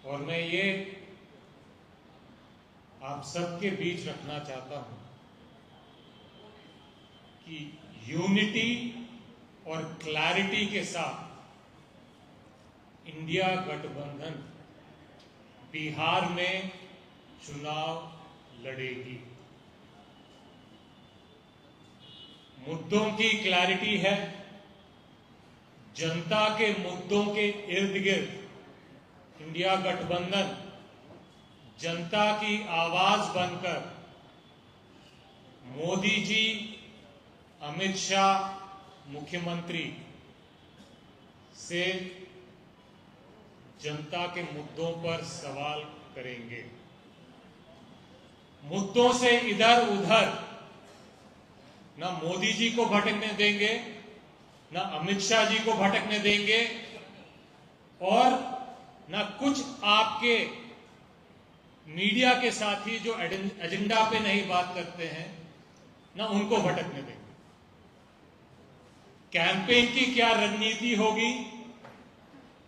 और मैं ये आप सबके बीच रखना चाहता हूं कि यूनिटी और क्लैरिटी के साथ इंडिया गठबंधन बिहार में चुनाव लड़ेगी। मुद्दों की क्लैरिटी है, जनता के मुद्दों के इर्द गिर्द इंडिया गठबंधन जनता की आवाज बनकर मोदी जी, अमित शाह मुख्यमंत्री से जनता के मुद्दों पर सवाल करेंगे। मुद्दों से इधर उधर न मोदी जी को भटकने देंगे, न अमित शाह जी को भटकने देंगे और न कुछ आपके मीडिया के साथी जो एजेंडा पे नहीं बात करते हैं न उनको भटकने देंगे। कैंपेन की क्या रणनीति होगी,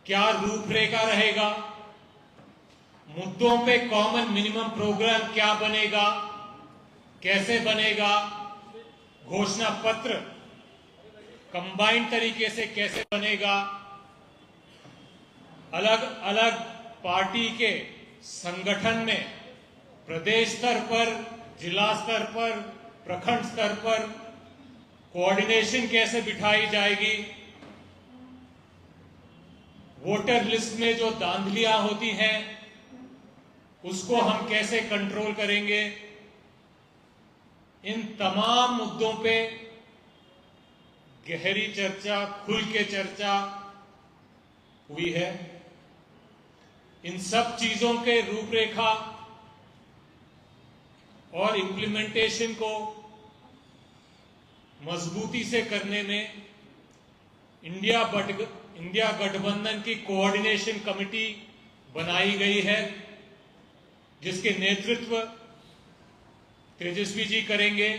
क्या रूपरेखा रहेगा, मुद्दों पे कॉमन मिनिमम प्रोग्राम क्या बनेगा, कैसे बनेगा, घोषणा पत्र कंबाइंड तरीके से कैसे बनेगा, अलग अलग पार्टी के संगठन में प्रदेश स्तर पर, जिला स्तर पर, प्रखंड स्तर पर कोऑर्डिनेशन कैसे बिठाई जाएगी, वोटर लिस्ट में जो धांधलियां होती हैं उसको हम कैसे कंट्रोल करेंगे। इन तमाम मुद्दों पे गहरी चर्चा, खुल के चर्चा हुई है। इन सब चीजों के रूपरेखा और इम्प्लीमेंटेशन को मजबूती से करने में इंडिया गठबंधन की कोऑर्डिनेशन कमेटी बनाई गई है, जिसके नेतृत्व तेजस्वी जी करेंगे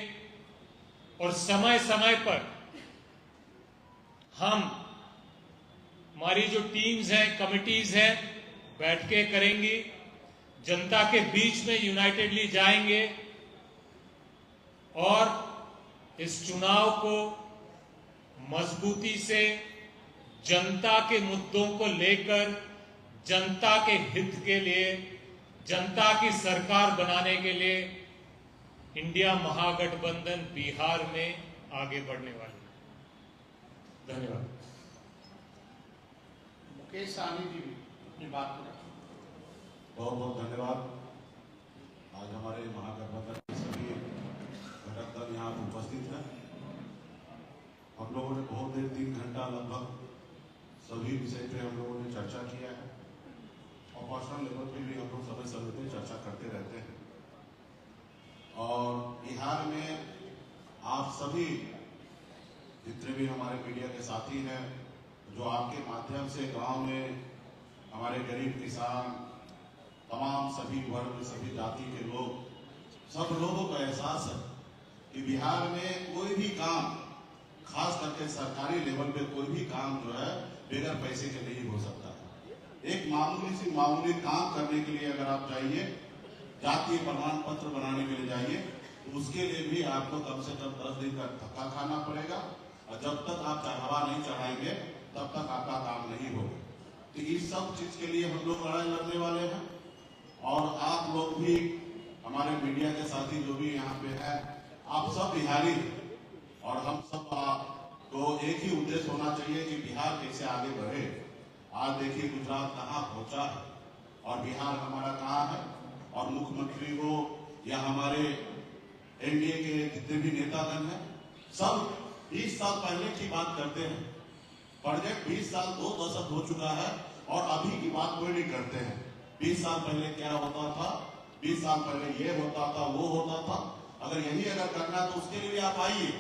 और समय समय पर हमारी जो टीम्स हैं, कमिटीज हैं, बैठकें करेंगी, जनता के बीच में यूनाइटेडली जाएंगे और इस चुनाव को मजबूती से जनता के मुद्दों को लेकर, जनता के हित के लिए, जनता की सरकार बनाने के लिए इंडिया महागठबंधन बिहार में आगे बढ़ने वाली है। धन्यवाद। मुकेश सहनी जी अपनी बात को रखें। बहुत बहुत धन्यवाद। आज हमारे महागठबंधन के सभी घटक दल यहाँ उपस्थित हैं। हम लोगों ने बहुत देर, 3 घंटा लगभग सभी विषय पे हम लोगों ने चर्चा किया है और पर्सनल लेवल पे भी हम लोग समय पे चर्चा करते रहते हैं। और बिहार में आप सभी जितने भी हमारे मीडिया के साथी हैं, जो आपके माध्यम से गांव में हमारे गरीब किसान, तमाम सभी वर्ग, सभी जाति के लोग, सब लोगों को एहसास है कि बिहार में कोई भी काम, खास करके सरकारी लेवल पे कोई भी काम जो है बगैर पैसे के नहीं हो सकता है। एक मामूली काम करने के लिए अगर आप जाइए, जातीय प्रमाण पत्र बनाने के लिए जाइए, तो उसके लिए भी आपको कम से कम 10 दिन का धक्का खाना पड़ेगा और जब तक आप हवा नहीं चढ़ाएंगे तब तक आपका काम नहीं होगा। तो इस सब चीज के लिए हम लोग लड़ाई लड़ने वाले हैं और आप लोग भी, हमारे मीडिया के साथी जो भी यहाँ पे है, आप सब बिहारी हैं और हम सब को एक ही उद्देश्य होना चाहिए कि बिहार कैसे आगे बढ़े। आज देखिए गुजरात कहाँ पहुंचा है और बिहार हमारा कहाँ है, और मुख्यमंत्री हो या हमारे एनडीए के जितने भी नेतागण हैं, सब 20 साल पहले की बात करते हैं। प्रोजेक्ट 20 साल 2 दशक हो चुका है और अभी की बात कोई नहीं करते हैं। 20 साल पहले क्या होता था, 20 साल पहले ये होता था, वो होता था। अगर यही करना तो उसके लिए आप आइए,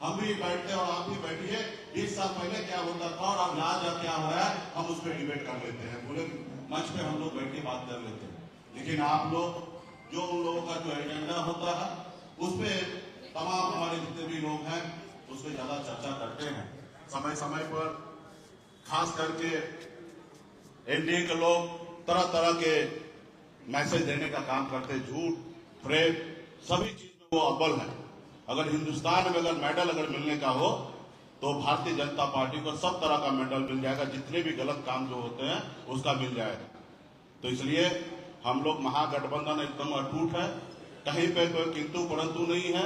हम भी बैठते और आप भी बैठिए। 20 साल पहले क्या होता था और अब आज क्या हो रहा है, हम उस पर डिबेट कर लेते हैं, पूरे मंच पे हम लोग बैठ के बात कर लेते हैं। लेकिन आप लोग जो उन लोगों का जो एजेंडा होता है उस पर तमाम हमारे जितने भी लोग हैं उस पर ज्यादा चर्चा करते हैं। समय समय पर खास करके एनडीए के लोग तरह तरह के मैसेज देने का काम करते, झूठ, फ्रेब, सभी चीज में वो अव्वल है। अगर हिंदुस्तान में अगर मेडल अगर मिलने का हो तो भारतीय जनता पार्टी को सब तरह का मेडल मिल जाएगा, जितने भी गलत काम जो होते हैं उसका मिल जाएगा। तो इसलिए हम लोग महागठबंधन एकदम अटूट है, कहीं पे कोई किंतु परंतु नहीं है।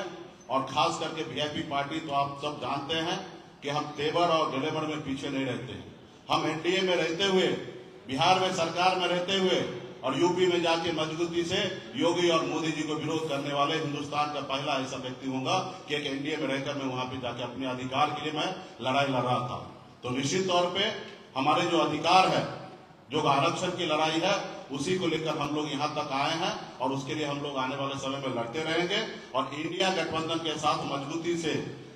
और खास करके वीआईपी पार्टी तो आप सब जानते हैं कि हम तेवर और गलेवर में पीछे नहीं रहते हैं। हम एनडीए में रहते हुए, बिहार में सरकार में रहते हुए और यूपी में जाके मजबूती से योगी और मोदी जी को विरोध करने वाले हिंदुस्तान का पहला ऐसा व्यक्ति होगा कि एक एनडीए में रहकर मैं वहां पे जाके अपने अधिकार के लिए मैं लड़ाई लड़ रहा था। तो निश्चित तौर पे हमारे जो अधिकार है, जो आरक्षण की लड़ाई है, उसी को लेकर हम लोग यहाँ तक आए हैं और उसके लिए हम लोग आने वाले समय में लड़ते रहेंगे। और इंडिया गठबंधन के साथ मजबूती से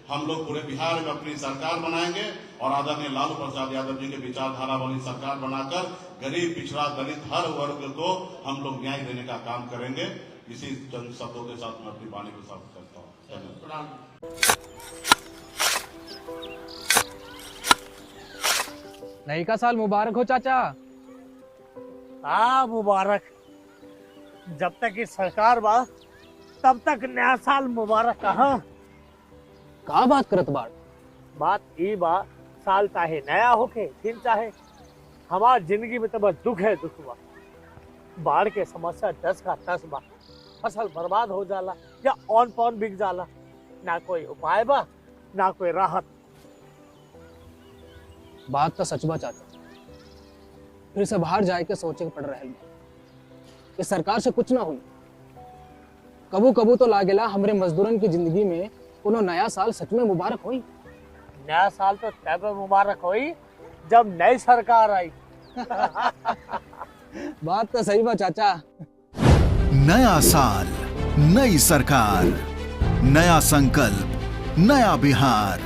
हम लोग पूरे बिहार में अपनी सरकार बनाएंगे और आदरणीय लालू प्रसाद यादव जी के विचारधारा वाली सरकार बनाकर गरीब, पिछड़ा, दलित हर वर्ग को हम लोग न्याय देने का काम करेंगे। इसी चंद शब्दों के साथ मैं अपनी वाणी को समाप्त करता हूँ। धन्यवाद। नई का साल मुबारक हो चाचा। मुबारक। जब तक ये सरकार बा तब तक नया साल मुबारक। का बात करत बाड़? बात ई बा, साल चाहे नया होके फिर चाहे हमार जिंदगी में तो बस दुख है, दुख बा। बाढ़ के समस्या 10 का 10 बा। फसल बर्बाद हो जाला या ऑन पॉन बिक जाला, ना कोई उपाय बा ना कोई राहत। बात तो सच बा चाचा, फिर से बाहर जाए के सोचे के पड़ रहे कि सरकार से कुछ ना हुई। कबू कबू तो लागेला हमरे मजदूरन की जिंदगी में कोनो नया साल सच में मुबारक हुई। नया साल तो तब मुबारक हुई जब नई सरकार आई। बात तो सही बा चाचा। नया साल, नई सरकार, नया संकल्प, नया बिहार।